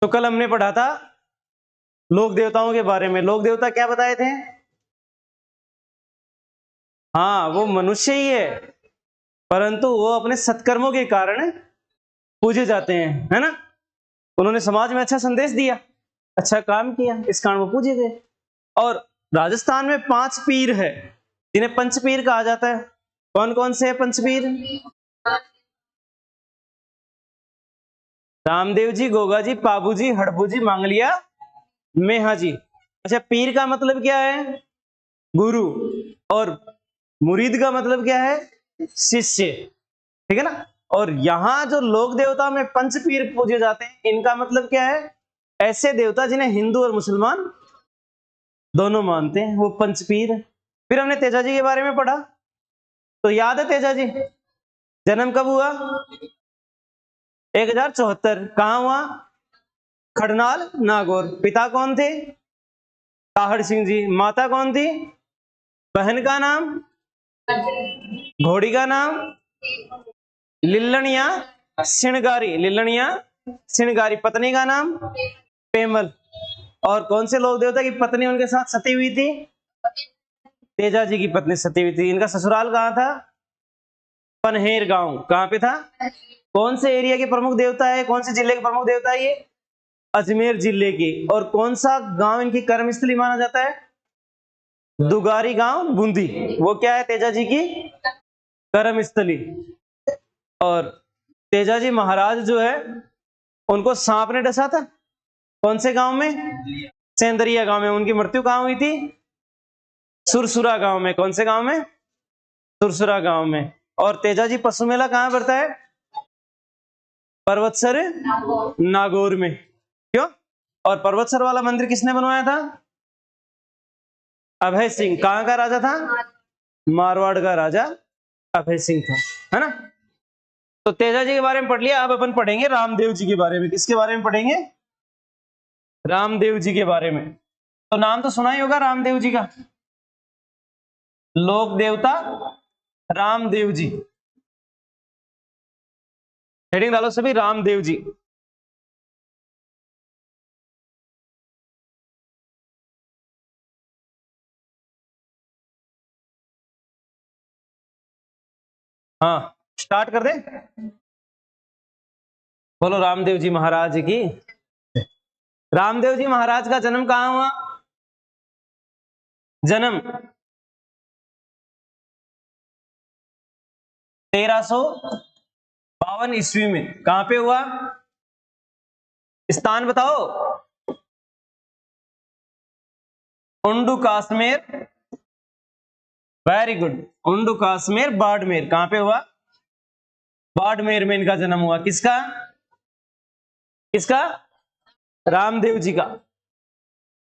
तो कल हमने पढ़ा था लोक देवताओं के बारे में। लोक देवता क्या बताए थे? हाँ, वो मनुष्य ही है, परंतु वो अपने सत्कर्मों के कारण पूजे जाते हैं, है ना। उन्होंने समाज में अच्छा संदेश दिया, अच्छा काम किया, इस कारण वो पूजे गए। और राजस्थान में 5 पीर है जिन्हें पंचपीर कहा जाता है। कौन कौन से है पंचपीर? रामदेव जी, गोगा जी, पाबू जी, हड़बू जी, मांगलिया, मेहा जी। अच्छा, पीर का मतलब क्या है? गुरु। और मुरीद का मतलब क्या है? शिष्य। ठीक है ना। और यहां जो लोक देवता में पंच पीर पूजे जाते हैं, इनका मतलब क्या है? ऐसे देवता जिन्हें हिंदू और मुसलमान दोनों मानते हैं, वो पंचपीर है। फिर हमने तेजा जी के बारे में पढ़ा, तो याद है तेजा जी जन्म कब हुआ? 1074। कहां हुआ? खड़नाल नागौर। पिता कौन थे? ताहड़ सिंह जी। माता कौन थी? बहन का नाम? घोड़ी का नाम? लिल्लनिया सिणगारी। लिल्लनिया सिणगारी। पत्नी का नाम? पेमल। और कौन से लोक देवता की पत्नी उनके साथ सती हुई थी? तेजा जी की पत्नी सती हुई थी। इनका ससुराल कहां था? पनहेर गांव। कहां पे था? कौन से एरिया के प्रमुख देवता है? कौन से जिले के प्रमुख देवता है ये? अजमेर जिले की। और कौन सा गांव इनकी कर्मस्थली माना जाता है? दुगारी गांव, बूंदी। वो क्या है तेजा जी की? कर्मस्थली। और तेजा जी महाराज जो है, उनको सांप ने डसा था। कौन से गांव में? सेंदरिया गांव में। उनकी मृत्यु कहां हुई थी? सुरसुरा गांव में। कौन से गांव में? सुरसुरा गांव में। और तेजा जी पशु मेला कहां पड़ता है? पर्वतसर नागौर में। क्यों? और पर्वतसर वाला मंदिर किसने बनवाया था? अभय सिंह। कहां का राजा था? मारवाड़ का राजा अभय सिंह था, है ना। तो तेजा जी के बारे में पढ़ लिया। अब अपन पढ़ेंगे रामदेव जी के बारे में। किसके बारे में पढ़ेंगे? रामदेव जी के बारे में। तो नाम तो सुना ही होगा रामदेव जी का। लोक देवता रामदेव जी। हेडिंग डालो सभी, रामदेव जी। हाँ, स्टार्ट कर दे। बोलो रामदेव जी महाराज की। रामदेव जी महाराज का जन्म कहां हुआ? जन्म 1352 ईस्वी में। कहां पे हुआ? स्थान बताओ। उंडू काश्मीर। Very good. उंडू काश्मीर बाड़मेर। कहां पे हुआ? बाड़मेर में इनका जन्म हुआ। किसका? किसका? रामदेव जी का।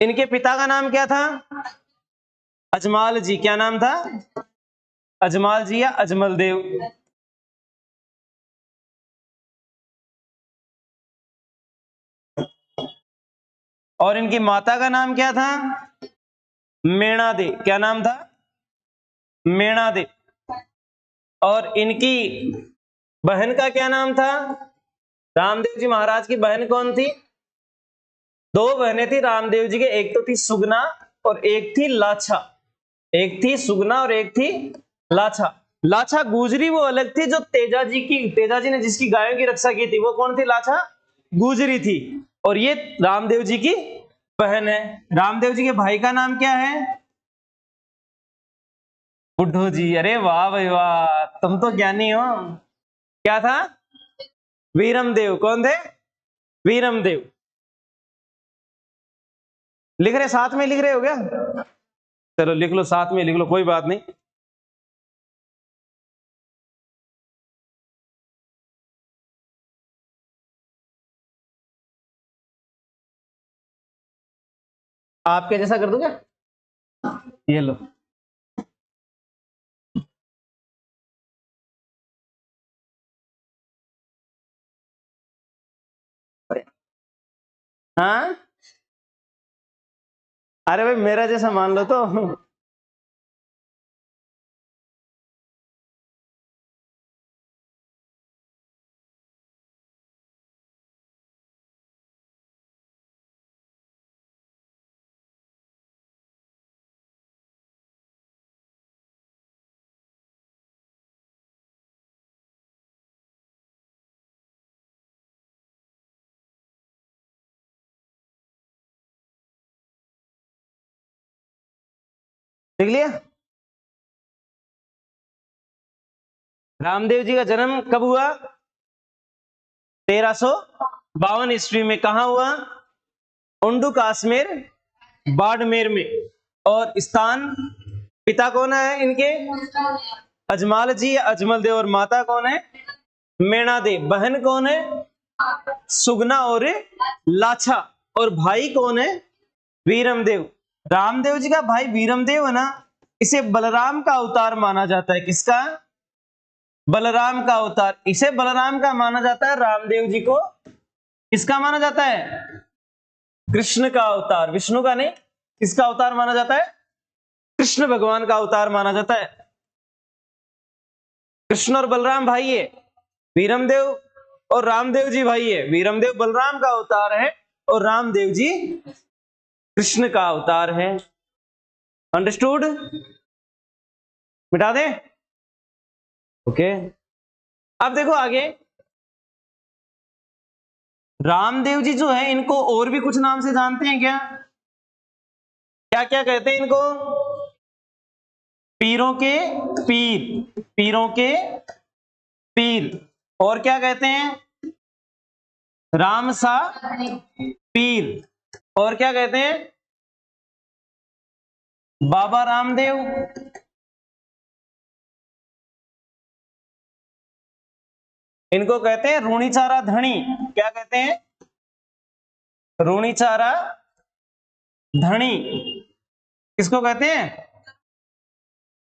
इनके पिता का नाम क्या था? अजमाल जी। क्या नाम था? अजमाल जी या अजमल देव। और इनकी माता का नाम क्या था? मेणा दे। क्या नाम था? मेणा दे। और इनकी बहन का क्या नाम था? रामदेव जी महाराज की बहन कौन थी? 2 बहनें थी रामदेव जी के। एक तो थी सुगना और एक थी लाछा। एक थी सुगना और एक थी लाछा। लाछा गुजरी वो अलग थी जो तेजा जी की, तेजा जी ने जिसकी गायों की रक्षा की थी, वो कौन थी? लाछा गुजरी थी। और ये रामदेव जी की बहन है। रामदेव जी के भाई का नाम क्या है? बुड्ढो जी। अरे वाह भाई वाह, तुम तो ज्ञानी हो। क्या था? वीरम देव। कौन थे? वीरम देव। लिख रहे, साथ में लिख रहे हो क्या? चलो लिख लो, साथ में लिख लो, कोई बात नहीं। आपके जैसा कर दो क्या? ये लो। हाँ, अरे भाई मेरा जैसा मान लो तो। देख लिया। रामदेव जी का जन्म कब हुआ? 1352 ईस्वी में। कहा हुआ? उंडू कश्मीर बाड़मेर में। और स्थान, पिता कौन है इनके? अजमाल जी, अजमल देव। और माता कौन है? मेणा देव। बहन कौन है? सुगना और लाछा। और भाई कौन है? वीरमदेव। रामदेव जी का भाई वीरमदेव है ना, इसे बलराम का अवतार माना जाता है। किसका? बलराम का अवतार। इसे बलराम का माना जाता है। रामदेव जी को किसका माना जाता है? कृष्ण का अवतार। विष्णु का नहीं, किसका अवतार माना जाता है? कृष्ण भगवान का अवतार माना जाता है। कृष्ण और बलराम भाई है, वीरमदेव और रामदेव जी भाई है। वीरमदेव बलराम का अवतार है और रामदेव जी कृष्ण का अवतार है। अंडरस्टूड? मिटा दे? ओके। अब देखो आगे, रामदेव जी जो है इनको और भी कुछ नाम से जानते हैं क्या? क्या क्या कहते हैं इनको? पीरों के पीर, पीरों के पीर। और क्या कहते हैं? रामसा पीर। और क्या कहते हैं? बाबा रामदेव। इनको कहते हैं रूणीचारा धणी। क्या कहते हैं? रूणीचारा धणी। किसको कहते हैं?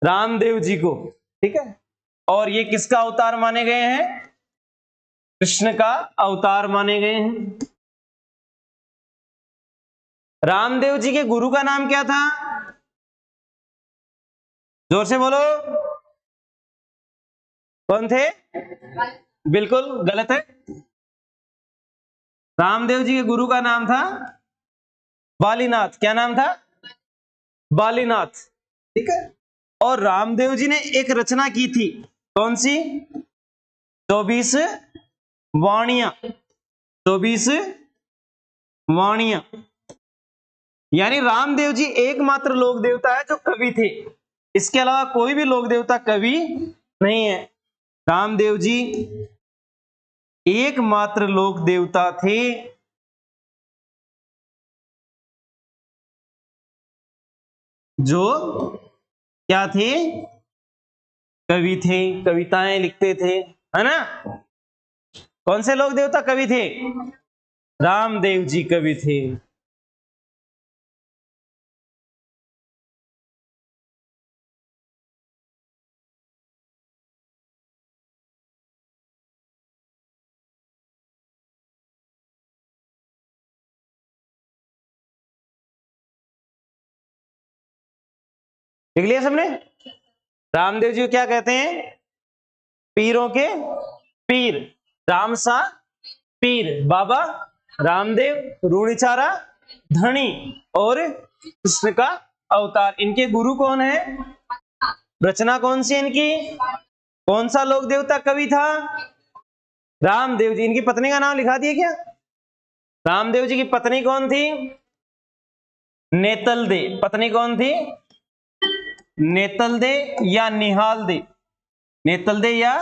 रामदेव जी को। ठीक है। और ये किसका अवतार माने गए हैं? कृष्ण का अवतार माने गए हैं। रामदेव जी के गुरु का नाम क्या था? जोर से बोलो। कौन थे? बिल्कुल गलत है। रामदेव जी के गुरु का नाम था बालीनाथ। क्या नाम था? बालीनाथ। ठीक है। और रामदेव जी ने एक रचना की थी, कौन सी? 24 वाणियां। 24 वाणियां। यानी रामदेव जी एकमात्र लोक देवता है जो कवि थे। इसके अलावा कोई भी लोक देवता कवि नहीं है। रामदेव जी एकमात्र लोक देवता थे जो क्या थे? कवि थे, कविताएं लिखते थे, है ना। कौन से लोक देवता कवि थे? रामदेव जी कवि थे। लिख लिया सबने? रामदेव जी को क्या कहते हैं? पीरों के पीर। रामसा पीर, बाबा रामदेव, रूणीचारा धनी और कृष्ण का अवतार। इनके गुरु कौन है? रचना कौन सी इनकी? कौन सा लोक देवता कवि था? रामदेव जी। इनकी पत्नी का नाम लिखा दिया क्या? रामदेव जी की पत्नी कौन थी? नेतल दे। पत्नी कौन थी? नेतल दे या निहाल दे। नेतल दे या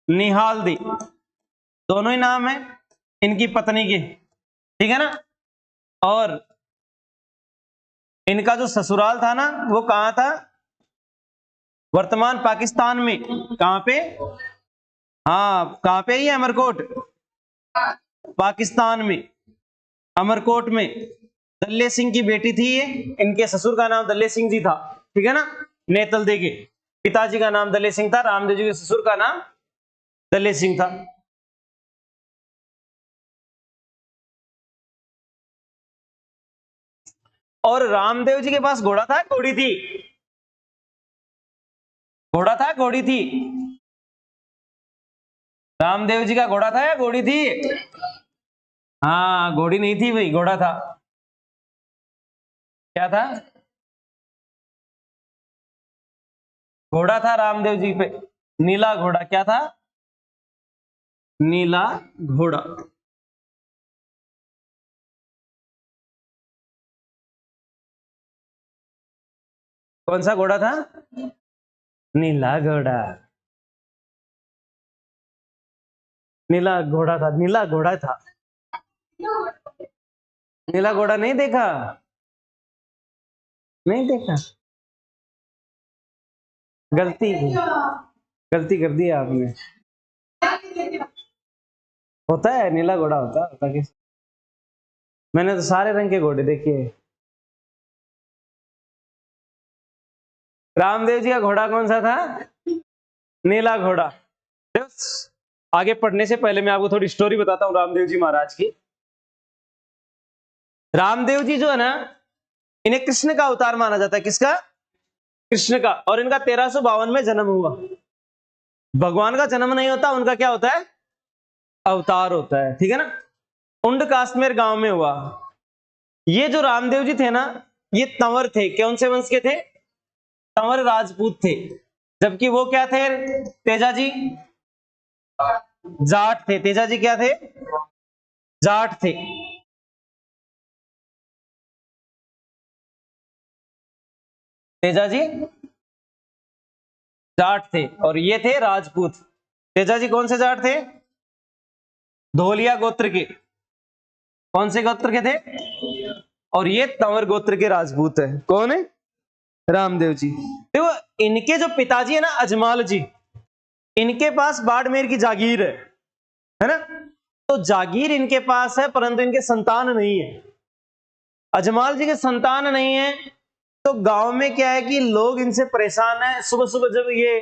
निहाल दे, दोनों ही नाम है इनकी पत्नी के। ठीक है ना। और इनका जो ससुराल था ना, वो कहां था? वर्तमान पाकिस्तान में। कहां पे? हाँ, कहां पे? ये अमरकोट, पाकिस्तान में, अमरकोट में। दल्ले सिंह की बेटी थी ये। इनके ससुर का नाम दल्ले सिंह जी था। ठीक है ना। नेतल दे के पिताजी का नाम दल्ले सिंह था, रामदेव जी के ससुर का नाम दल्ले सिंह था। और रामदेव जी के पास घोड़ा था, घोड़ी थी? घोड़ा था, घोड़ी थी? रामदेव जी का घोड़ा था या घोड़ी थी? हाँ, घोड़ी नहीं थी भाई, घोड़ा था। क्या था? घोड़ा था रामदेव जी पे, नीला घोड़ा। क्या था? नीला घोड़ा। कौन सा घोड़ा था? नीला घोड़ा। नीला घोड़ा था, नीला घोड़ा था। नीला घोड़ा नहीं देखा? नहीं देखा? गलती, गलती कर दी आपने। होता है, नीला घोड़ा होता है किस? मैंने तो सारे रंग के घोड़े देखे। रामदेव जी का घोड़ा कौन सा था? नीला घोड़ा। आगे पढ़ने से पहले मैं आपको थोड़ी स्टोरी बताता हूं रामदेव जी महाराज की। रामदेव जी जो है ना, इन्हें कृष्ण का अवतार माना जाता है। किसका? कृष्ण का। और इनका 1352 में जन्म हुआ। भगवान का जन्म नहीं होता, उनका क्या होता है? अवतार होता है, ठीक है ना। उंड काश्मीर गांव में हुआ। ये जो रामदेव जी थे ना, ये तंवर थे। कौन से वंश के थे? तंवर राजपूत थे। जबकि वो क्या थे? तेजा जी जाट थे। तेजा जी क्या थे? जाट थे। तेजा जी जाट थे और ये थे राजपूत। तेजा जी कौन से जाट थे? धोलिया गोत्र के। कौन से गोत्र के थे? और ये तंवर गोत्र के राजपूत है। कौन है? रामदेव जी। देखो, इनके जो पिताजी है ना, अजमाल जी, इनके पास बाड़मेर की जागीर है ना। तो जागीर इनके पास है, परंतु इनके संतान नहीं है। अजमाल जी के संतान नहीं है, तो गांव में क्या है कि लोग इनसे परेशान है। सुबह सुबह जब ये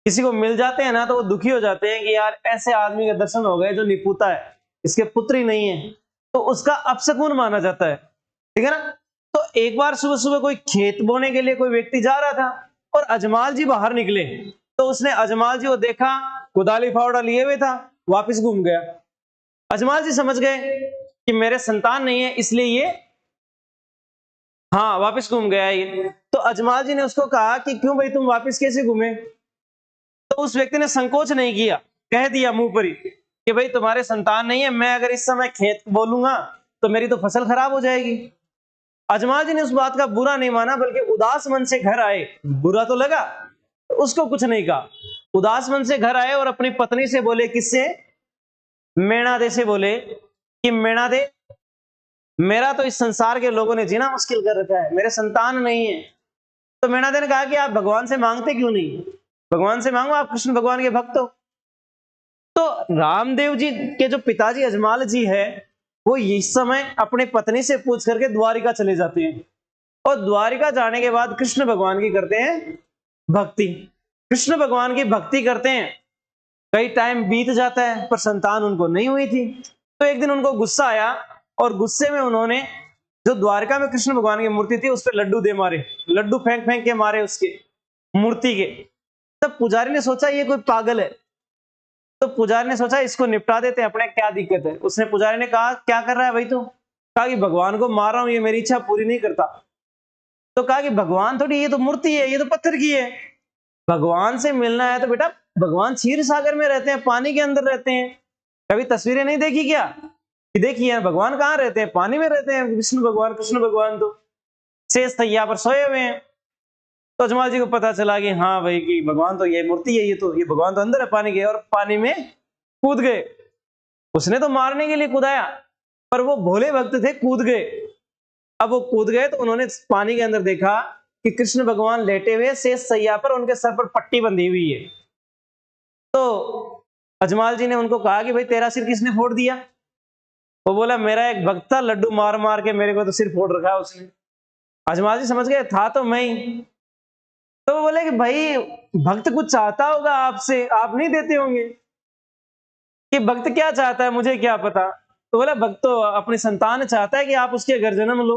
किसी को मिल जाते हैं ना, तो वो दुखी हो जाते हैं कि यार ऐसे आदमी के दर्शन हो गए जो निपुता है, इसके पुत्र ही नहीं है, तो उसका अपशकुन माना जाता है, ठीक है ना। तो एक बार सुबह सुबह कोई खेत बोने के लिए कोई व्यक्ति जा रहा था और अजमाल जी बाहर निकले, तो उसने अजमाल जी को देखा, कुदाली फावड़ा लिए हुए था, वापस घूम गया। अजमाल जी समझ गए कि मेरे संतान नहीं है, इसलिए ये हाँ वापस घूम गया ये। तो अजमाल जी ने उसको कहा कि क्यों भाई तुम वापस कैसे घूमे? तो उस व्यक्ति ने संकोच नहीं किया, कह दिया मुंह पर ही कि भाई तुम्हारे संतान नहीं है, मैं अगर इस समय खेत बोलूंगा तो मेरी तो फसल खराब हो जाएगी। अजमाल जी ने उस बात का बुरा नहीं माना, बल्कि उदास मन से घर आए। बुरा तो लगा, तो उसको कुछ नहीं कहा। उदास मन से घर आए और अपनी पत्नी से बोले, किससे? मेणा दे से बोले कि मेणा दे, मेरा तो इस संसार के लोगों ने जीना मुश्किल कर रखा है, मेरे संतान नहीं है। तो मेणा दे ने कहा कि आप भगवान से मांगते क्यों नहीं? भगवान से मांगो, आप कृष्ण भगवान के भक्त हो। तो रामदेव जी के जो पिताजी अजमाल जी है, वो इस समय अपनी पत्नी से पूछ करके द्वारिका चले जाते हैं और द्वारिका जाने के बाद कृष्ण भगवान की करते हैं भक्ति। कृष्ण भगवान की भक्ति करते हैं, कई टाइम बीत जाता है पर संतान उनको नहीं हुई थी। तो एक दिन उनको गुस्सा आया और गुस्से में उन्होंने जो द्वारका में कृष्ण भगवान की मूर्ति थी उस पर लड्डू दे मारे, लड्डू फेंक फेंक के मारे उसके मूर्ति के। तब पुजारी ने सोचा ये कोई पागल है, तो पुजारी ने सोचा इसको निपटा देते हैं अपने, क्या दिक्कत है। उसने पुजारी ने कहा क्या कर रहा है भाई तू? कहा कि भगवान को मार रहा हूं, ये मेरी इच्छा पूरी नहीं करता। तो कहा कि भगवान थोड़ी, ये तो मूर्ति है, ये तो पत्थर की है। भगवान से मिलना है तो बेटा भगवान क्षीर सागर में रहते हैं, पानी के अंदर रहते हैं। कभी तस्वीरें नहीं देखी क्या? कि देखी है, भगवान कहाँ रहते हैं? पानी में रहते हैं। विष्णु भगवान कृष्ण भगवान तो शेष तैया पर सोए हुए हैं। तो अजमाल जी को पता चला कि हाँ भाई कि भगवान तो ये मूर्ति है, ये भगवान तो अंदर है पानी के, और पानी में कूद गए। उसने तो मारने के लिए कूदाया, पर वो भोले भक्त थे, कूद गए। अब वो कूद गए तो उन्होंने पानी के अंदर देखा कि कृष्ण भगवान लेटे हुए शेष सैया पर, उनके सर पर पट्टी बंधी हुई है। तो अजमाल जी ने उनको कहा कि भाई तेरा सिर किसने फोड़ दिया? वो बोला मेरा एक भक्त था, लड्डू मार मार के मेरे को तो सिर फोड़ रखा है उसने। अजमाल जी समझ गए था तो मैं ही। तो वो बोले कि भाई भक्त कुछ चाहता होगा आपसे, आप नहीं देते होंगे। कि भक्त क्या चाहता है मुझे क्या पता। तो बोला भक्त तो अपनी संतान चाहता है कि आप उसके घर जन्म लो।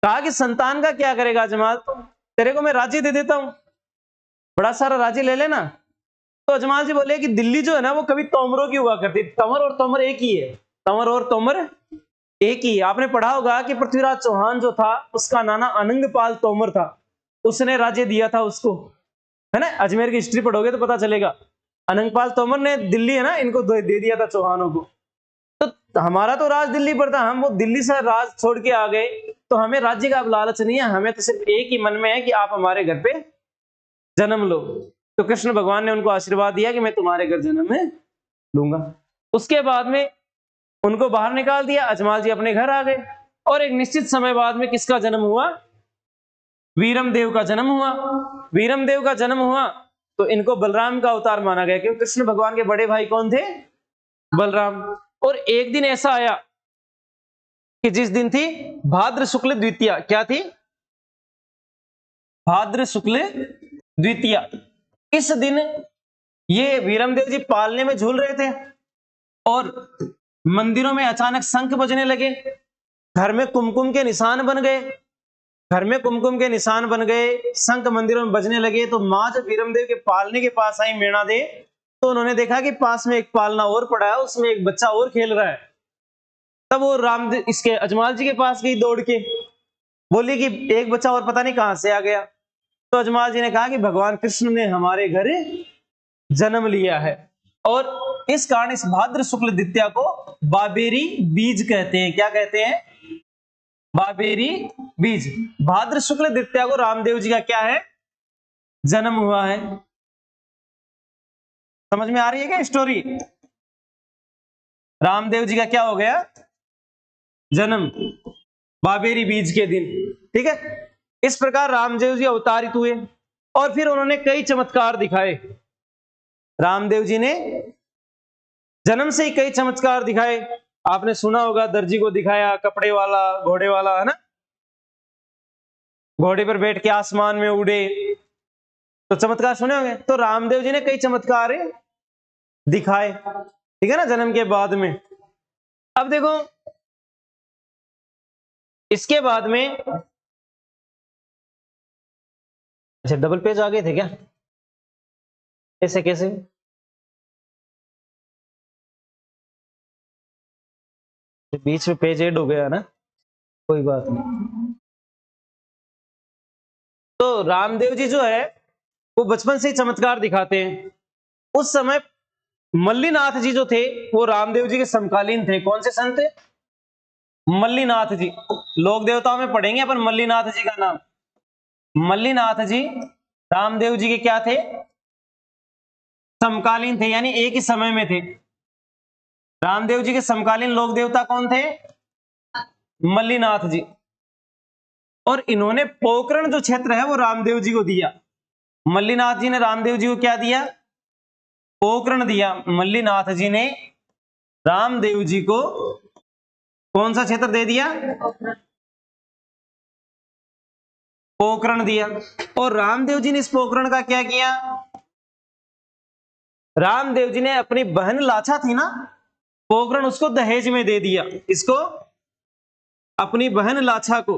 कहा कि संतान का क्या करेगा अजमाल, तो तेरे को मैं राज्य दे देता हूं, बड़ा सारा राज्य ले लेना। तो अजमाल जी बोले कि दिल्ली जो है ना वो कभी तोमरों की हुआ करती, तंवर और तोमर एक ही है, तंवर और तोमर एक ही। आपने पढ़ा होगा कि पृथ्वीराज चौहान जो था उसका नाना अनंगपाल तोमर था, उसने राज्य दिया था उसको, है ना। अजमेर की हिस्ट्री पढ़ोगे तो पता चलेगा। अनंगपाल तोमर ने दिल्ली है ना इनको दे दिया था चौहानों को। तो हमारा तो राज दिल्ली पर था, हम वो दिल्ली से राज छोड़ के आ गए, तो हमें राज्य का अब लालच नहीं है, हमें तो सिर्फ एक ही मन में है कि आप हमारे घर पे जन्म लो। तो कृष्ण भगवान ने उनको आशीर्वाद दिया कि मैं तुम्हारे घर जन्म में लूंगा। उसके बाद में उनको बाहर निकाल दिया, अजमाल जी अपने घर आ गए, और एक निश्चित समय बाद में किसका जन्म हुआ? वीरम देव का जन्म हुआ। वीरम देव का जन्म हुआ तो इनको बलराम का अवतार माना गया, क्योंकि कृष्ण भगवान के बड़े भाई कौन थे? बलराम। और एक दिन ऐसा आया कि जिस दिन थी भाद्र शुक्ल द्वितीया। क्या थी? भाद्र शुक्ल द्वितीया। इस दिन ये वीरमदेव जी पालने में झूल रहे थे और मंदिरों में अचानक शंख बजने लगे, घर में कुमकुम के निशान बन गए, घर में कुमकुम के निशान बन गए, शंख मंदिरों में बजने लगे। तो मां जब वीरमदेव के पालने के पास आई मेणा दे, तो उन्होंने देखा कि पास में एक पालना और पड़ा है, उसमें एक बच्चा और खेल रहा है। तब वो रामदेव इसके अजमाल जी के पास गई दौड़ के, बोली कि एक बच्चा और पता नहीं कहां से आ गया। तो अजमाल जी ने कहा कि भगवान कृष्ण ने हमारे घर जन्म लिया है, और इस कारण इस भाद्र शुक्ल द्वितीया को बाबेरी बीज कहते हैं। क्या कहते हैं? बाबेरी बीज। भाद्र शुक्ल द्वितीया को रामदेव जी का क्या है? जन्म हुआ है। समझ में आ रही है क्या स्टोरी? रामदेव जी का क्या हो गया? जन्म, बाबेरी बीज के दिन। ठीक है, इस प्रकार रामदेव जी अवतारित हुए और फिर उन्होंने कई चमत्कार दिखाए। रामदेव जी ने जन्म से ही कई चमत्कार दिखाए। आपने सुना होगा, दर्जी को दिखाया कपड़े वाला, घोड़े वाला, है ना, घोड़े पर बैठ के आसमान में उड़े, तो चमत्कार सुने होंगे। तो रामदेव जी ने कई चमत्कार दिखाए, ठीक है ना, जन्म के बाद में। अब देखो इसके बाद में, अच्छा डबल पेज आ गए थे क्या? ऐसे कैसे? बीच में पेज ऐड हो गया ना, कोई बात नहीं। तो रामदेव जी जो है वो बचपन से ही चमत्कार दिखाते हैं। उस समय मल्लीनाथ जी जो थे वो रामदेव जी के समकालीन थे। कौन से संत? मल्लीनाथ जी। लोक देवताओं में पढ़ेंगे अपन मल्लीनाथ जी का नाम। मल्लीनाथ जी रामदेव जी के क्या थे? समकालीन थे, यानी एक ही समय में थे। रामदेव जी के समकालीन लोक देवता कौन थे? मल्लीनाथ जी। और इन्होंने पोकरण जो क्षेत्र है वो रामदेव जी को दिया। मल्लीनाथ जी ने रामदेव जी को क्या दिया? पोकरण दिया। मल्लीनाथ जी ने रामदेव जी को कौन सा क्षेत्र दे दिया? पोकरण दिया। और रामदेव जी ने इस पोकरण का क्या किया? रामदेव जी ने अपनी बहन लाछा थी ना, पोकरण उसको दहेज में दे दिया। इसको, अपनी बहन लाछा को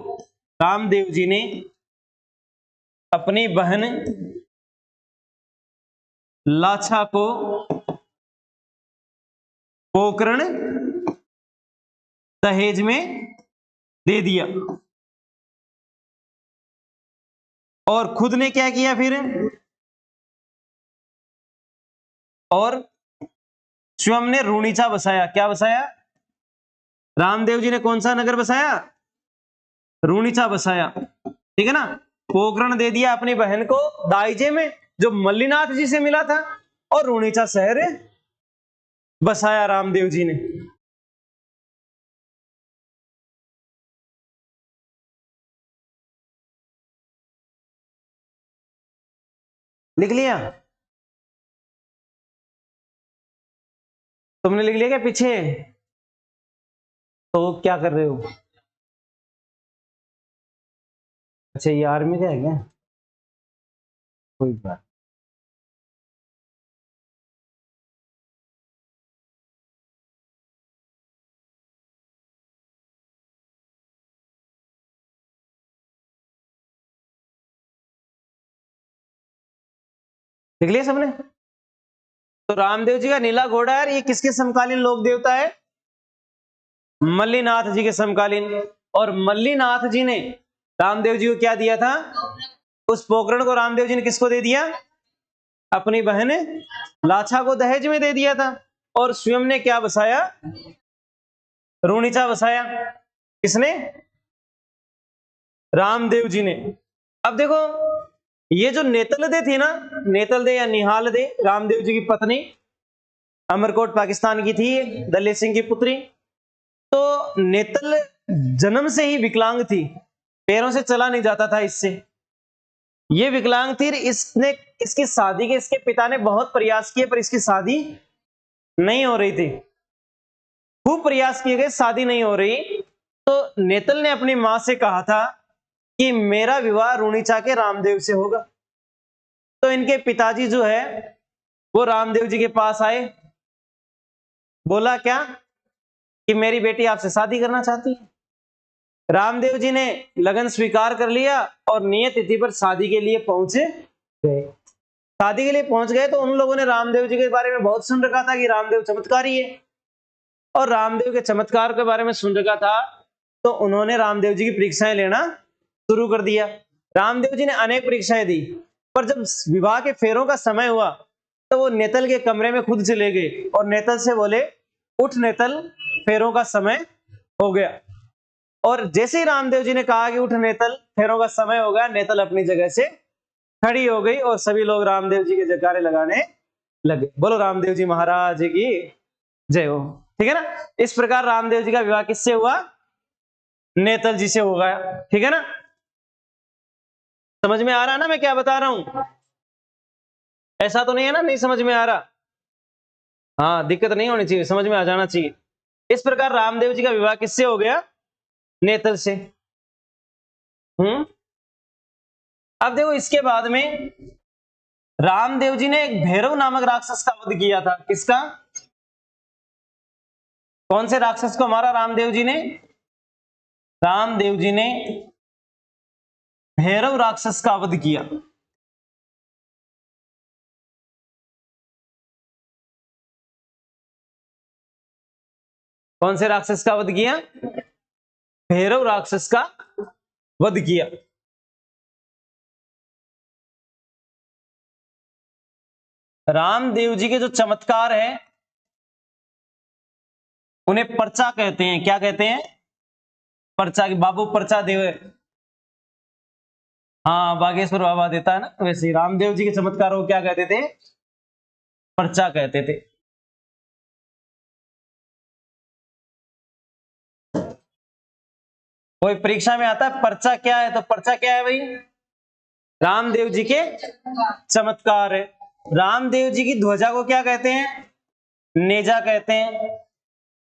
रामदेव जी ने अपनी बहन लाछा को पोकरण दहेज में दे दिया। और खुद ने क्या किया फिर? और स्वयं ने रूणीचा बसाया। क्या बसाया? रामदेव जी ने कौन सा नगर बसाया? रूणीचा बसाया। ठीक है ना, पोकरण दे दिया अपनी बहन को दाइजे में जो मल्लीनाथ जी से मिला था, और रूणीचा शहर बसाया रामदेव जी ने। लिख लिया? तुमने लिख लिया क्या पीछे? तो क्या कर रहे हो? अच्छा ये आर्मी का है क्या? कोई बात। लिख लिया सबने? तो रामदेव जी का नीला घोड़ा है, ये किसके समकालीन लोक देवता है? मल्लीनाथ जी के समकालीन। और मल्लीनाथ जी ने रामदेव जी को क्या दिया था? उस पोकरण को रामदेव जी ने किसको दे दिया? अपनी बहन लाछा को दहेज में दे दिया था। और स्वयं ने क्या बसाया? रूणीचा बसाया किसने? रामदेव जी ने। अब देखो ये जो नेतल दे थी ना, नेतल दे या निहाल दे, रामदेव जी की पत्नी, अमरकोट पाकिस्तान की थी, दले सिंह की पुत्री। तो नेतल जन्म से ही विकलांग थी, पैरों से चला नहीं जाता था इससे, ये विकलांग थी। इसने इसकी शादी के इसके पिता ने बहुत प्रयास किए पर इसकी शादी नहीं हो रही थी, खूब प्रयास किए गए, शादी नहीं हो रही। तो नेतल ने अपनी मां से कहा था कि मेरा विवाह रूणीचा के रामदेव से होगा। तो इनके पिताजी जो है वो रामदेव जी के पास आए, बोला क्या कि मेरी बेटी आपसे शादी करना चाहती है। रामदेव जी ने लगन स्वीकार कर लिया और नियत तिथि पर शादी के लिए पहुंच गए। शादी के लिए पहुंच गए तो उन लोगों ने रामदेव जी के बारे में बहुत सुन रखा था कि रामदेव चमत्कारी है, और रामदेव के चमत्कार के बारे में सुन रखा था, तो उन्होंने रामदेव जी की परीक्षाएं लेना शुरू कर दिया। रामदेव जी ने अनेक परीक्षाएं दी, पर जब विवाह के फेरों का समय हुआ तो वो नेतल के कमरे में खुद चले गए और नेतल से बोले, उठ नेतल, फेरों का समय हो गया। और जैसे ही रामदेव जी ने कहा कि उठ नेतल, फेरों का समय हो गया, नेतल अपनी जगह से खड़ी हो गई और सभी लोग रामदेव जी के जयकारे लगाने लगे। बोलो रामदेव जी महाराज की जय हो। ठीक है ना, इस प्रकार रामदेव जी का विवाह किससे हुआ? नेतल जी से हो गया। ठीक है ना, समझ में आ रहा ना मैं क्या बता रहा हूं? ऐसा तो नहीं है ना नहीं समझ में आ रहा? हाँ, दिक्कत नहीं होनी चाहिए, समझ में आ जाना चाहिए। इस प्रकार रामदेव जी का विवाह किससे हो गया? नेतल से। अब देखो इसके बाद में रामदेव जी ने एक भैरव नामक राक्षस का वध किया था। किसका? कौन से राक्षस को मारा रामदेव जी ने? रामदेव जी ने भैरव राक्षस का वध किया। कौन से राक्षस का वध किया? भैरव राक्षस का वध किया। रामदेव जी के जो चमत्कार है उन्हें पर्चा कहते हैं। क्या कहते हैं? पर्चा। की बाबू पर्चा देवे। हाँ, बागेश्वर बाबा देता है ना, वैसे ही रामदेव जी के चमत्कारों को क्या कहते थे? पर्चा कहते थे। कोई परीक्षा में आता है पर्चा क्या है, तो पर्चा क्या है भाई? रामदेव जी के चमत्कार है। रामदेव जी की ध्वजा को क्या कहते हैं? नेजा कहते हैं।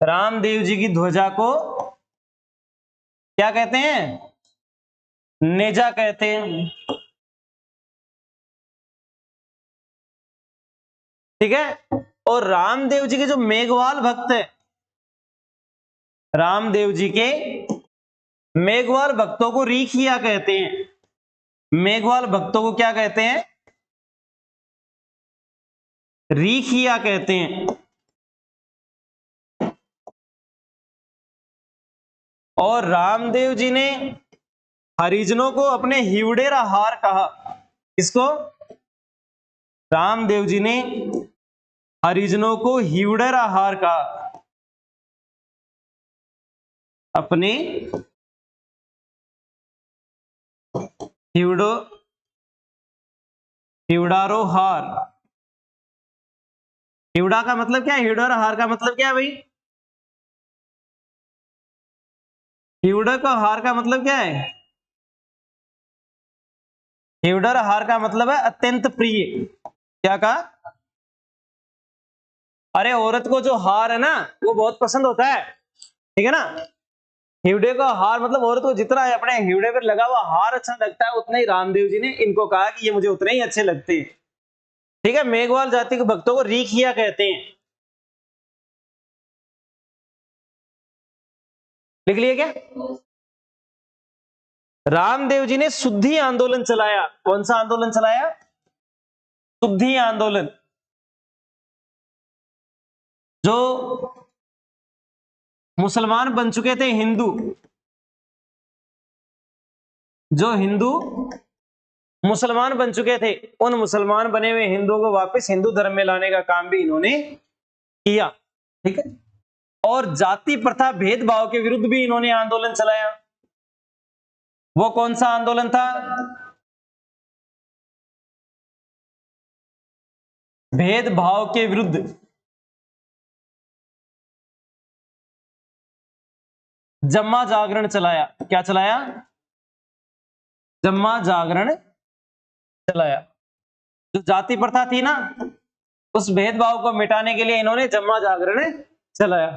रामदेव जी की ध्वजा को क्या कहते हैं? नेजा कहते हैं। ठीक है, और रामदेव जी के जो मेघवाल भक्त है, रामदेव जी के मेघवाल भक्तों को रीखिया कहते हैं। मेघवाल भक्तों को क्या कहते हैं? रीखिया कहते हैं। और रामदेव जी ने हरिजनों को अपने हिवड़ेरा हार कहा। किसको? रामदेव जी ने हरिजनों को हिवड़ेरा हार कहा। अपने हिवड़ारो हार। हिवड़ा का मतलब क्या है? हिवड़ारो हार का मतलब क्या है भाई? हिवड़ा का हार का मतलब क्या है? हिवड़र हार का मतलब है अत्यंत प्रिय। क्या कहा? अरे औरत को जो हार है ना वो बहुत पसंद होता है। ठीक है ना, हिवड़े का हार मतलब औरत को जितना है अपने हिवड़े पर लगा हुआ हार अच्छा लगता है, उतना ही रामदेव जी ने इनको कहा कि ये मुझे उतने ही अच्छे लगते हैं। ठीक है, मेघवाल जाति के भक्तों को रीखिया कहते हैं। लिख लिया क्या? रामदेव जी ने शुद्धि आंदोलन चलाया। कौन सा आंदोलन चलाया? शुद्धि आंदोलन। जो मुसलमान बन चुके थे हिंदू, जो हिंदू मुसलमान बन चुके थे, उन मुसलमान बने हुए हिंदुओं को वापस हिंदू धर्म में लाने का काम भी इन्होंने किया। ठीक है, और जाति प्रथा भेदभाव के विरुद्ध भी इन्होंने आंदोलन चलाया। वो कौन सा आंदोलन था? भेदभाव के विरुद्ध जम्मा जागरण चलाया। क्या चलाया? जम्मा जागरण चलाया। जो जाति प्रथा थी ना, उस भेदभाव को मिटाने के लिए इन्होंने जम्मा जागरण चलाया।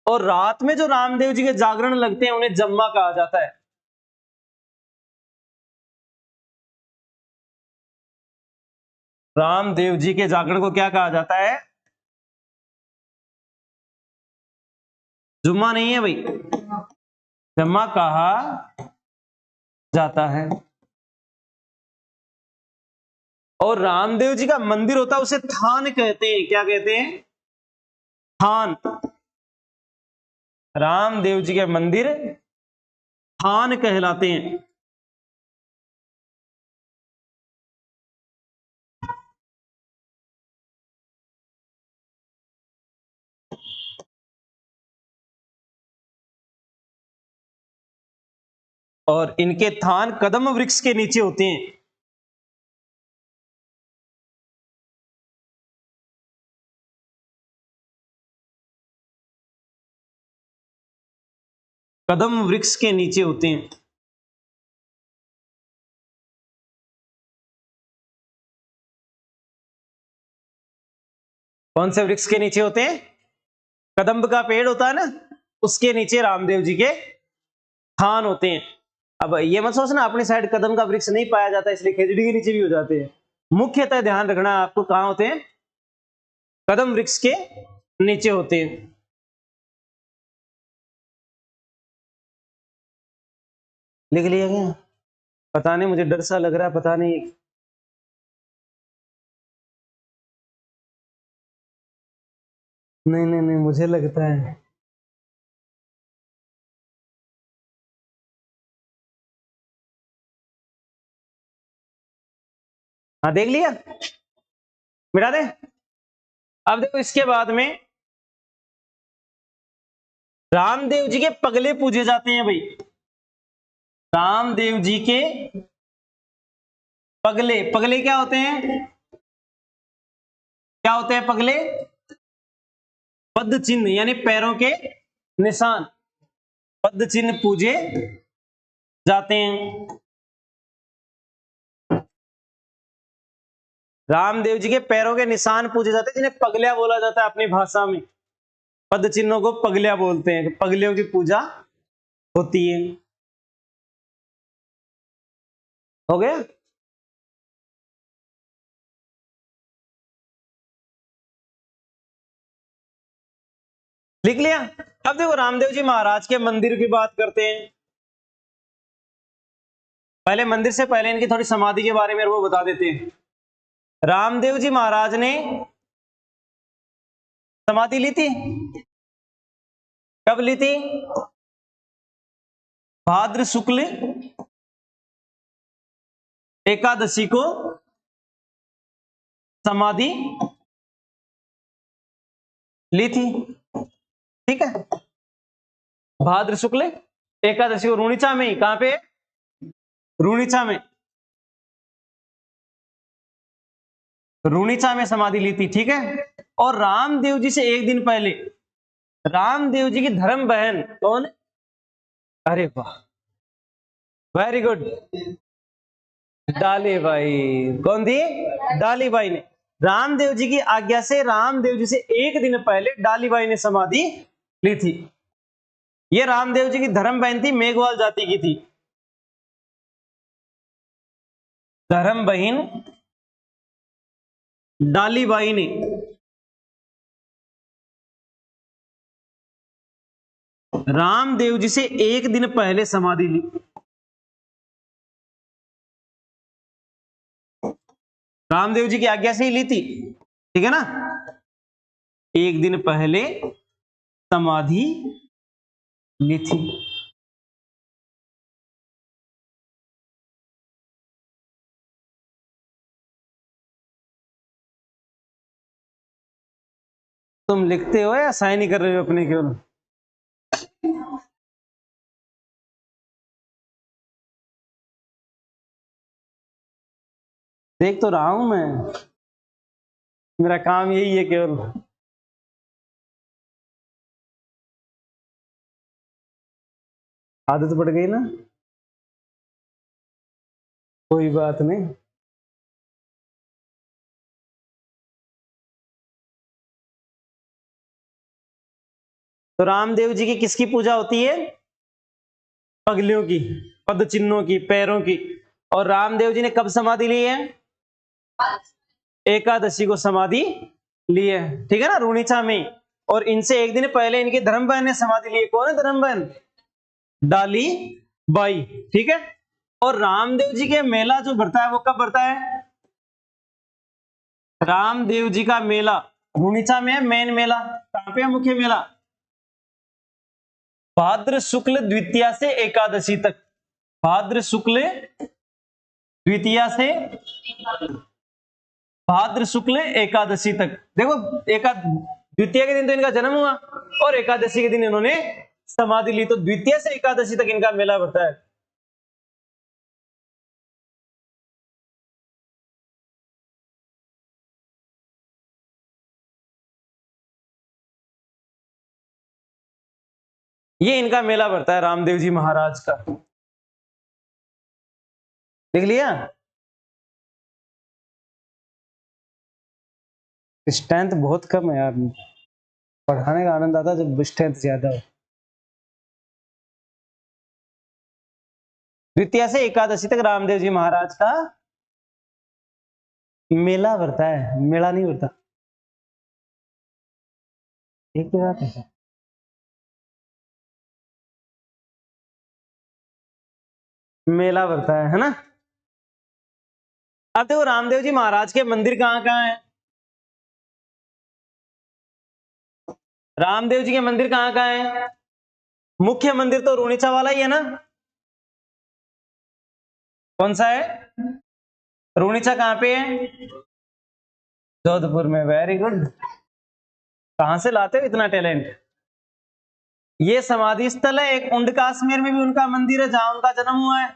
और रात में जो रामदेव जी के जागरण लगते हैं उन्हें जम्मा कहा जाता है। रामदेव जी के जागरण को क्या कहा जाता है? जुम्मा नहीं है भाई, जम्मा कहा जाता है। और रामदेव जी का मंदिर होता है उसे थान कहते हैं। क्या कहते हैं? थान। रामदेव जी के मंदिर थान कहलाते हैं। और इनके थान कदम वृक्ष के नीचे होते हैं। कदम वृक्ष के नीचे होते हैं। कौन से वृक्ष के नीचे होते हैं? कदम्ब का पेड़ होता है ना, उसके नीचे रामदेव जी के थान होते हैं। अब ये मत सोचना अपनी साइड कदम का वृक्ष नहीं पाया जाता इसलिए खेजड़ी के नीचे भी हो जाते हैं। मुख्यतः ध्यान रखना आपको, कहां होते हैं? कदम वृक्ष के नीचे होते हैं। लिख लिया क्या? पता नहीं, मुझे डर सा लग रहा है, पता नहीं। नहीं नहीं नहीं, मुझे लगता है। हाँ देख लिया, मिटा दे। अब देखो इसके बाद में रामदेव जी के पगले पूजे जाते हैं भाई। रामदेव जी के पगले। पगले क्या होते हैं? क्या होते हैं पगले? पद चिन्ह यानी पैरों के निशान, पद चिन्ह पूजे जाते हैं। रामदेव जी के पैरों के निशान पूजे जाते हैं, जिन्हें पगलिया बोला जाता है अपनी भाषा में। पद चिन्हों को पगलिया बोलते हैं। पगलियों की पूजा होती है। हो गया? लिख लिया? अब देखो रामदेव जी महाराज के मंदिर की बात करते हैं। पहले मंदिर से पहले इनकी थोड़ी समाधि के बारे में वो बता देते हैं। रामदेव जी महाराज ने समाधि ली थी। कब ली थी? भाद्र शुक्ल एकादशी को समाधि ली थी। ठीक है, भाद्र शुक्ल एकादशी को रूणिचा में ही। कहां पे? रूणिचा में। रूणिचा में समाधि ली थी। ठीक है, और रामदेव जी से एक दिन पहले रामदेव जी की धर्म बहन कौन? अरे वाह, वेरी गुड, डाली बाई। कौन थी? डाली बाई ने रामदेव जी की आज्ञा से रामदेव जी से एक दिन पहले डाली बाई ने समाधि ली थी। ये रामदेव जी की धर्म बहन थी, मेघवाल जाति की थी। धर्म बहन डाली बाई ने रामदेव जी से एक दिन पहले समाधि ली। रामदेव जी की आज्ञा से ही ली थी। ठीक है ना? एक दिन पहले समाधि ली थी। तुम लिखते हो या साइन ही कर रहे हो अपने केवल? देख तो रहा हूं मैं, मेरा काम यही है केवल। आदत पड़ गई ना, कोई बात नहीं। तो रामदेव जी की किसकी पूजा होती है? पगलियों की, पद चिन्हों की, पैरों की। और रामदेव जी ने कब समाधि ली है? एकादशी को समाधि ली है, ठीक है ना, रूणीचा में। और इनसे एक दिन पहले इनके धर्म बहन ने समाधि ली है। कौन है धर्म बहन? डाली बाई, ठीक है। और रामदेव जी के मेला जो बढ़ता है वो कब बढ़ता है? रामदेव जी का मेला रूणीचा में है, मेन मेला। कहां पे है मुख्य मेला? भाद्र शुक्ल द्वितीया से एकादशी तक। भाद्र शुक्ल द्वितीया से भाद्र शुक्ल एकादशी तक। देखो द्वितीय के दिन तो इनका जन्म हुआ और एकादशी के दिन इन्होंने समाधि ली, तो द्वितीय से एकादशी तक इनका मेला बढ़ता है। ये इनका मेला बढ़ता है रामदेव जी महाराज का। देख लिया? स्ट्रेंथ बहुत कम है यार, पढ़ाने का आनंद आता जब स्ट्रेंथ ज्यादा हो। द्वितीय से एकादशी तक रामदेव जी महाराज का मेला बढ़ता है, मेला नहीं बढ़ता। एक बात है, मेला बढ़ता है ना। अब देखो रामदेव जी महाराज के मंदिर कहां कहां है? रामदेव जी के मंदिर कहां कहां है? मुख्य मंदिर तो रूणीचा वाला ही है ना। कौन सा है? रूणीचा कहां पे है? जोधपुर में। वेरी गुड, कहां से लाते हो इतना टैलेंट? ये समाधि स्थल है। एक उंड काश्मीर में भी उनका मंदिर है जहां उनका जन्म हुआ है।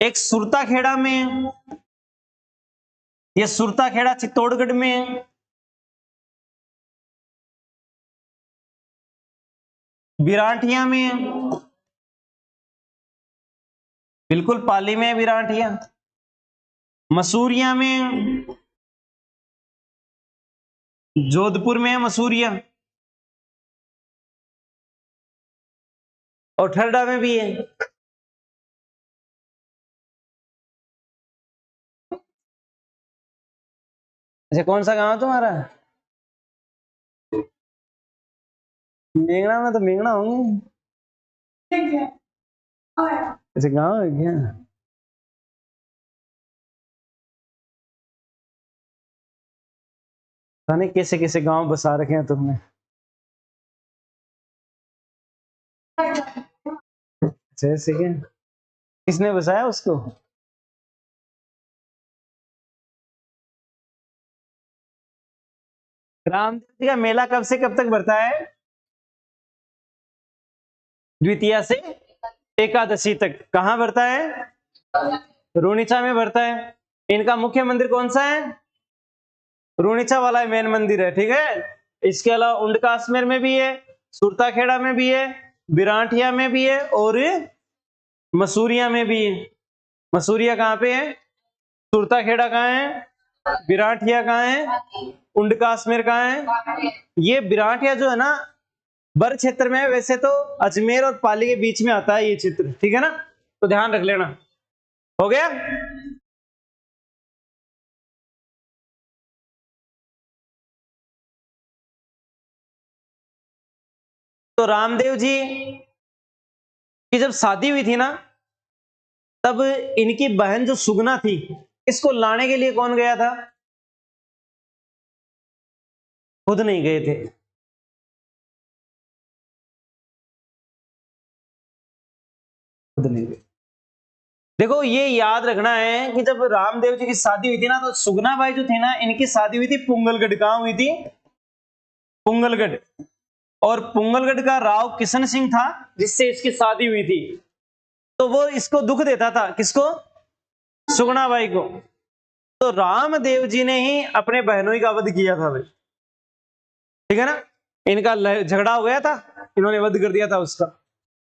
एक सुरता खेड़ा में है। ये सुरता खेड़ा चित्तौड़गढ़ में है। विरांठिया में है, बिल्कुल पाली में है विरांठिया। मसूरिया में है, जोधपुर में है मसूरिया। और ठरडा में भी है। अच्छा, कौन सा गांव तुम्हारा? मेंगना में तो मेंगना होंगे। अच्छा, गांव है क्या? पता नहीं कैसे कैसे गांव बसा रखे हैं तुमने। अच्छा, ऐसे क्या? किसने बसाया उसको? रामदेव जी का मेला कब से कब तक बढ़ता है? द्वितीया से एकादशी तक। कहां बढ़ता है? रूणीचा में बढ़ता है। इनका मुख्य मंदिर कौन सा है? रूणीचा वाला मेन मंदिर है, ठीक है। इसके अलावा उंड काश्मीर में भी है, सुरताखेड़ा में भी है, विरांठिया में भी है और मसूरिया में भी है। मसूरिया कहां पे है? सुरताखेड़ा कहां है? विरांठिया कहां है? उंड काश्मीर कहां है? ये विरांठिया जो है ना, बर क्षेत्र में है। वैसे तो अजमेर और पाली के बीच में आता है ये चित्र, ठीक है ना, तो ध्यान रख लेना। हो गया? तो रामदेव जी की जब शादी हुई थी ना, तब इनकी बहन जो सुगना थी, इसको लाने के लिए कौन गया था? खुद नहीं गए थे। खुद नहीं गए। देखो ये याद रखना है कि जब रामदेव जी की शादी हुई थी ना, तो सुगना बाई जो थी ना, इनकी शादी हुई थी पुंगलगढ़। कहां हुई थी? पुंगलगढ़। और पुंगलगढ़ का राव किशन सिंह था जिससे इसकी शादी हुई थी। तो वो इसको दुख देता था, किसको? सुगुणा बाई को। तो रामदेव जी ने ही अपने बहनोई का वध किया था भाई, ठीक है ना। इनका झगड़ा हो गया था, इन्होंने वध कर दिया था उसका।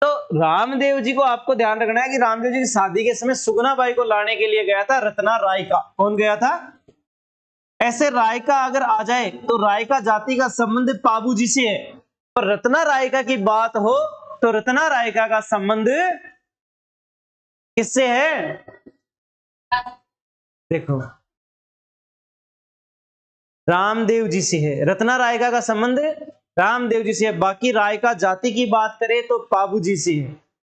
तो रामदेव जी को आपको ध्यान रखना है कि रामदेव जी की शादी के समय सुगुणा बाई को लाने के लिए गया था रत्ना राय का। कौन गया था? ऐसे रायका अगर आ जाए तो रायका जाति का संबंध पाबू जी से है, पर रत्ना रायका की बात हो तो रत्ना रायका का संबंध किससे है? देखो, रामदेव जी से है। रत्ना रायका का संबंध रामदेव जी से है। बाकी रायका जाति की बात करें तो पाबू जी से है,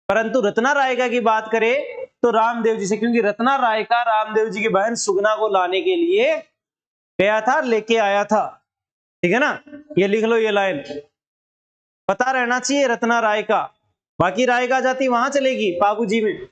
परंतु रत्ना रायका की बात करें तो रामदेव जी से, क्योंकि रत्ना रायका रामदेव जी की बहन सुगना को लाने के लिए गया था, लेके आया था, ठीक है ना। ये लिख लो, ये लाइन पता रहना चाहिए। रत्ना रायका, बाकी रायका जाति वहां चलेगी पाबू जी में।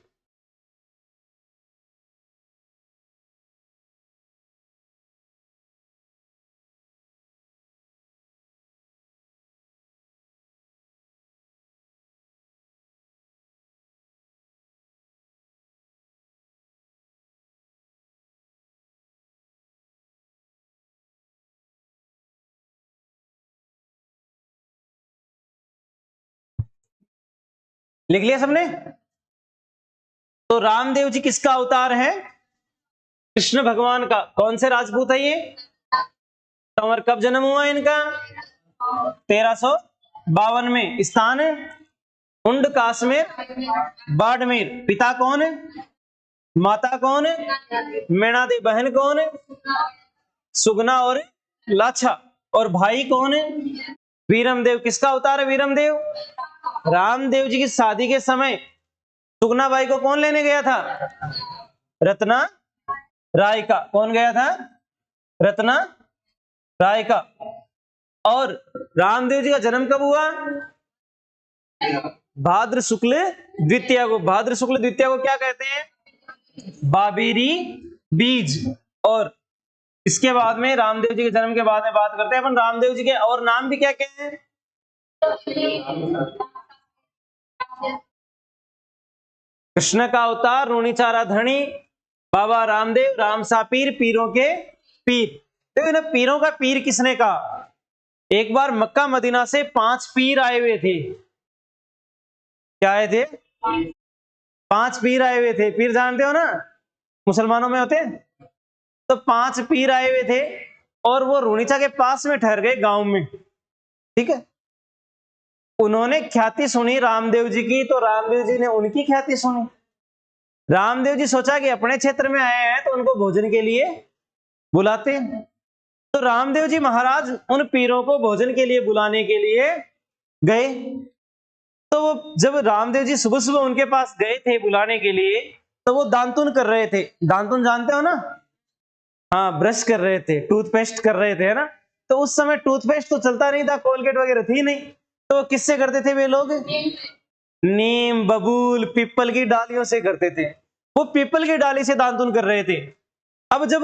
लिख लिया सबने? तो रामदेव जी किसका अवतार है? कृष्ण भगवान का। कौन से राजपूत है ये? और कब जन्म हुआ इनका? 1352 में। स्थान उंड काश्मीर बाड़मेर। पिता कौन है? माता कौन है? मैणादेवी। बहन कौन है? सुगना और लाछा। और भाई कौन है? वीरमदेव। किसका अवतार है वीरमदेव? रामदेव जी की शादी के समय सुगना बाई को कौन लेने गया था? रत्ना राय का। कौन गया था? रत्ना राय का। और रामदेव जी का जन्म कब हुआ? भाद्र शुक्ल द्वितीया को। भाद्र शुक्ल द्वितीया को क्या कहते हैं? बाबेरी बीज। और इसके बाद में रामदेव जी के जन्म के बाद में बात करते हैं अपन रामदेव जी के और नाम भी क्या क्या हैं? कृष्ण का अवतार, रूणीचारा धनी, बाबा रामदेव, रामसा पीर, पीरों के पीर। देखो ना, पीरों का पीर किसने कहा? एक बार मक्का मदीना से 5 पीर आए हुए थे। क्या आए थे? 5 पीर आए हुए थे। पीर जानते हो ना, मुसलमानों में होते हैं। तो 5 पीर आए हुए थे और वो रूणीचा के पास में ठहर गए गांव में, ठीक है। उन्होंने ख्याति सुनी रामदेव जी की, तो रामदेव जी ने उनकी ख्याति सुनी। रामदेव जी सोचा कि अपने क्षेत्र में आए हैं तो उनको भोजन के लिए बुलाते हैं। तो रामदेव जी महाराज उन पीरों को भोजन के लिए बुलाने के लिए गए। तो वो जब रामदेव जी सुबह सुबह उनके पास गए थे बुलाने के लिए, तो वो दांतुन कर रहे थे। दांतुन जानते हो ना? हाँ, ब्रश कर रहे थे, टूथपेस्ट कर रहे थे, है ना। तो उस समय टूथपेस्ट तो चलता नहीं था, कोलगेट वगैरह थी नहीं, तो किससे करते थे वे लोग? नीम, बबूल, पीपल की डालियों से करते थे। वो पीपल की डाली से दांतुन कर रहे थे। अब जब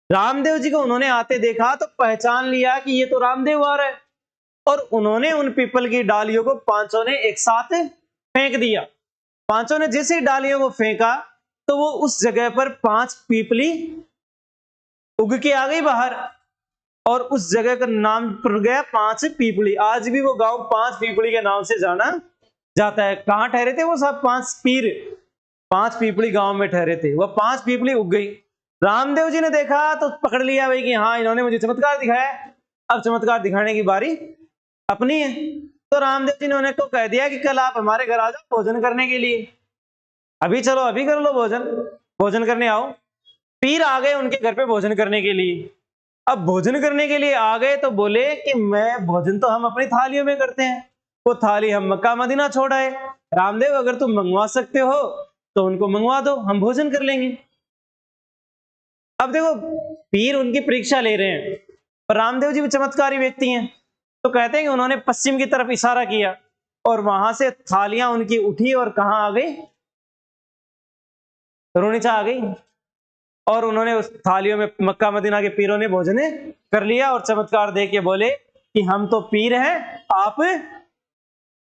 रामदेव जी को उन्होंने आते देखा तो पहचान लिया कि ये तो रामदेव आ रहा है, और उन्होंने उन पीपल की डालियों को पांचों ने एक साथ फेंक दिया। पांचों ने जैसे ही डालियों को फेंका तो वो उस जगह पर 5 पीपली उग के आ गई बाहर, और उस जगह का नाम पड़ गया 5 पीपली। आज भी वो गांव 5 पीपली के नाम से जाना जाता है। कहां ठहरे थे वो सब 5 पीर? 5 पीपली गांव में ठहरे थे। वह 5 पीपली उग गई। रामदेव जी ने देखा तो पकड़ लिया भाई कि हाँ, इन्होंने मुझे चमत्कार दिखाया, अब चमत्कार दिखाने की बारी अपनी है। तो रामदेव जी ने उन्हें को कह दिया कि कल आप हमारे घर आ जाओ भोजन करने के लिए। अभी चलो, अभी कर लो भोजन, भोजन करने आओ। पीर आ गए उनके घर पे भोजन करने के लिए। अब भोजन करने के लिए आ गए तो बोले कि मैं भोजन तो हम अपनी थालियों में करते हैं, वो थाली हम मक्का मदीना छोड़ आए। रामदेव, अगर तुम मंगवा सकते हो तो उनको मंगवा दो, हम भोजन कर लेंगे। अब देखो, पीर उनकी परीक्षा ले रहे हैं, पर रामदेव जी भी चमत्कारी व्यक्ति हैं, तो कहते हैं कि उन्होंने पश्चिम की तरफ इशारा किया और वहां से थालियां उनकी उठी और कहां आ गई? रूणीचा आ गई। और उन्होंने उस थालियों में मक्का मदीना के पीरों ने भोजन कर लिया और चमत्कार देख के बोले कि हम तो पीर हैं, आप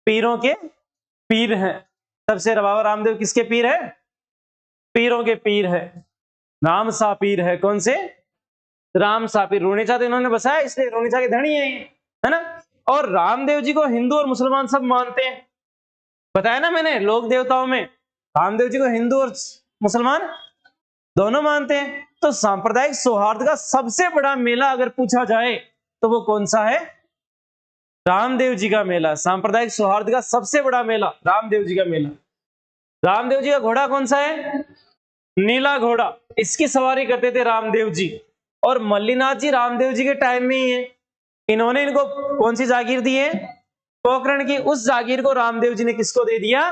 पीरों के पीर हैं। सबसे बाबा रामदेव किसके पीर है? पीरों के पीर है, राम सा पीर है। कौन से? राम सा पीर। रूणीचा तो इन्होंने बसाया, इसलिए रूणीचा के धनी है ना। और रामदेव जी को हिंदू और मुसलमान सब मानते हैं, बताया ना मैंने, लोक देवताओं में रामदेव जी को हिंदू और मुसलमान दोनों मानते हैं। तो सांप्रदायिक सौहार्द का सबसे बड़ा मेला अगर पूछा जाए तो वो कौन सा है? रामदेव जी का मेला। सांप्रदायिक सौहार्द का सबसे बड़ा मेला रामदेव जी का मेला। रामदेव जी का घोड़ा कौन सा है? नीला घोड़ा। इसकी सवारी करते थे रामदेव जी। और मल्लीनाथ जी रामदेव जी के टाइम में ही है। इन्होंने इनको कौन सी जागीर दी है? पोखरण की। उस जागीर को रामदेव जी ने किसको दे दिया?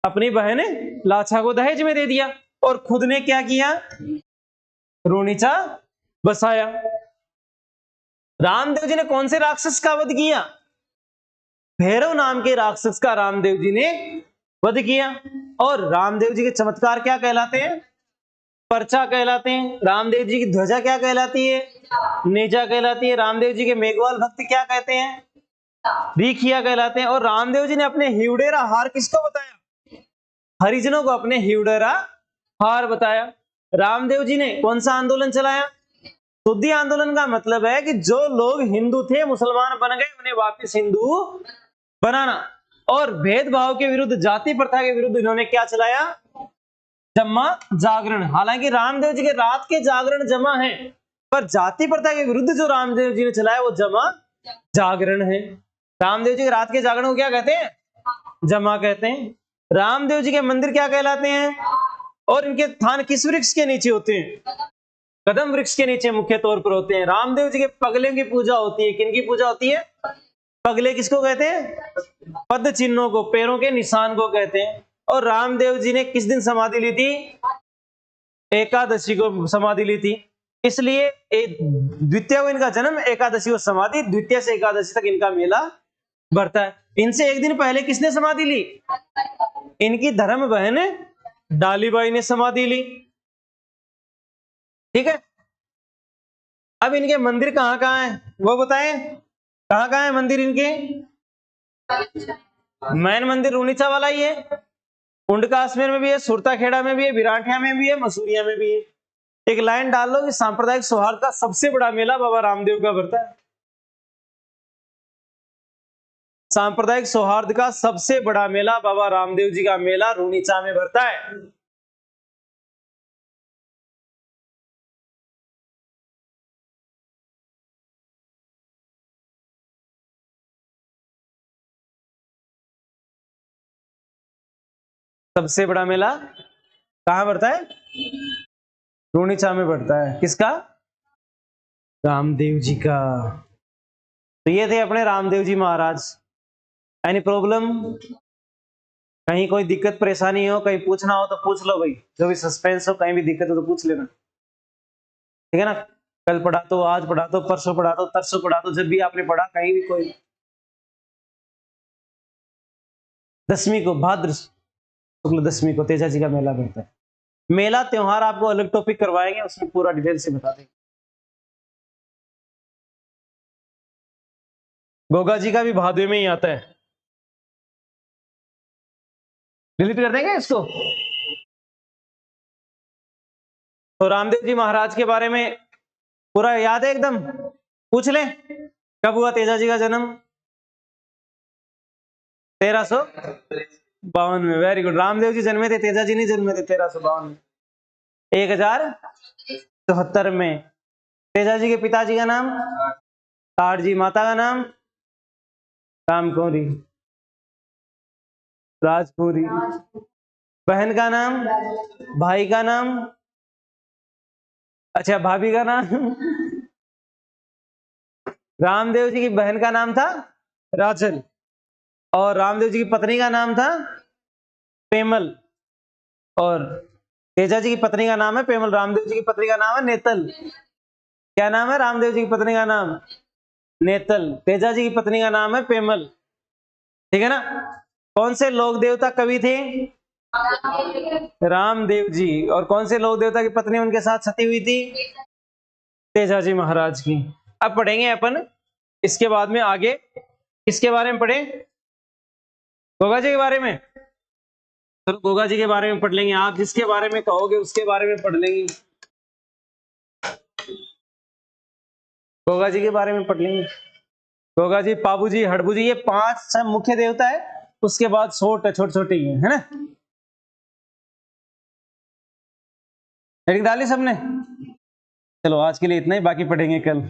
अपनी बहन लाछा को दहेज में दे दिया। और खुद ने क्या किया? रूणीचा बसाया। रामदेव जी ने कौन से राक्षस का वध किया? भैरव नाम के राक्षस का रामदेव जी ने वध किया। और रामदेव जी के चमत्कार क्या कहलाते हैं? पर्चा कहलाते हैं। रामदेव जी की ध्वजा क्या कहलाती है? नेजा कहलाती है। रामदेव जी के मेघवाल भक्त क्या कहते हैं? रिखिया कहलाते हैं। और रामदेव जी ने अपने हिवड़ेरा हार किसको बताया? हरिजनों को अपने हिवड़ेरा हार बताया। रामदेव जी ने कौन सा आंदोलन चलाया? शुद्धि आंदोलन का मतलब है कि जो लोग हिंदू थे मुसलमान बन गए, उन्हें वापस हिंदू बनाना। और भेदभाव के विरुद्ध, जाति प्रथा के विरुद्ध इन्होंने क्या चलाया? जम्मा जागरण। हालांकि रामदेव जी के रात के जागरण जमा है, पर जाति प्रथा के विरुद्ध जो रामदेव जी ने चलाया वो जमा जागरण है। रामदेव जी के रात के जागरण को क्या कहते हैं? जमा कहते हैं। रामदेव जी के मंदिर क्या कहलाते हैं? और इनके स्थान किस वृक्ष के नीचे होते हैं? कदम वृक्ष के नीचे मुख्य तौर पर होते हैं। रामदेव जी के पगले की पूजा होती है। किनकी पूजा होती है? पगले किसको कहते हैं? पद चिन्हों को, पैरों के निशान को कहते हैं। और रामदेव जी ने किस दिन समाधि ली थी? एकादशी को समाधि ली थी। इसलिए द्वितीय को इनका जन्म, एकादशी को समाधि, द्वितीय से एकादशी तक इनका मेला बढ़ता है। इनसे एक दिन पहले किसने समाधि ली? इनकी धर्म बहन डालीबाई ने समाधि ली। ठीक है। अब इनके मंदिर कहां कहां है वो बताएं। कहां कहां है मंदिर इनके? मैन मंदिर रूणीचा वाला ही है। कुंड काश्मीर में भी है, सुरताखेड़ा में भी है, विराटिया में भी है, मसूरिया में भी है। एक लाइन डाल लो कि सांप्रदायिक सौहार्द का सबसे बड़ा मेला बाबा रामदेव का बढ़ता है। सांप्रदायिक सौहार्द का सबसे बड़ा मेला बाबा रामदेव जी का मेला रूणीचा में बढ़ता है। सबसे बड़ा मेला कहां बढ़ता है? रूणीचा में बढ़ता है। किसका? रामदेव जी का। तो ये थे अपने रामदेव जी महाराज। Any problem? कहीं कोई दिक्कत परेशानी हो, कहीं पूछना हो तो पूछ लो भाई। जो भी सस्पेंस हो, कहीं भी दिक्कत हो तो पूछ लेना, ठीक है ना। कल पढ़ा तो, आज पढ़ा तो, परसों पढ़ा तो, तरसों पढ़ा तो, जब भी आपने पढ़ा कहीं भी कोई। 10वीं को भाद्र शुक्ल 10वीं को तेजा जी का मेला बढ़ता है। मेला त्योहार आपको अलग टॉपिक करवाएंगे, उसमें पूरा डिटेल से बता देंगे। गोगा जी का भी भादवे में ही आता है। डिलीट कर देंगे इसको। तो रामदेव जी महाराज के बारे में पूरा याद है एकदम? पूछ ले कब हुआ तेजा जी का जन्म? 1352 में। Very good. रामदेव जी जन्मे थे, तेजा जी नहीं जन्मे थे 1352 में। 1074 में। तेजा जी के पिताजी का नाम ताड़ जी, माता का नाम रामकौरी राजपुरी, बहन का नाम, भाई का नाम, अच्छा भाभी का नाम रामदेव जी की बहन का नाम था राजल, और रामदेव जी की पत्नी का नाम था पेमल, और तेजा जी की पत्नी का नाम है पेमल। रामदेव जी की पत्नी का नाम है नेतल। क्या नाम है रामदेव जी की पत्नी का नाम? नेतल। तेजा जी की पत्नी का नाम है पेमल, ठीक है ना। कौन से लोक देवता कवि थे? रामदेव जी। और कौन से लोक देवता की पत्नी उनके साथ सती हुई थी? तेजा जी महाराज की। अब पढ़ेंगे अपन इसके बाद में आगे किसके बारे में पढ़े? गोगा जी के बारे में। चलो गोगा जी के बारे में पढ़ लेंगे, आप जिसके बारे में कहोगे उसके बारे में पढ़ लेंगे, गोगा जी के बारे में पढ़ लेंगे। गोगा जी, पाबू जी, हड़बू जी, ये 5 सब मुख्य देवता है, उसके बाद छोटे छोटे ही है ना। हेडिंग डाली सबने? चलो आज के लिए इतना ही, बाकी पढ़ेंगे कल।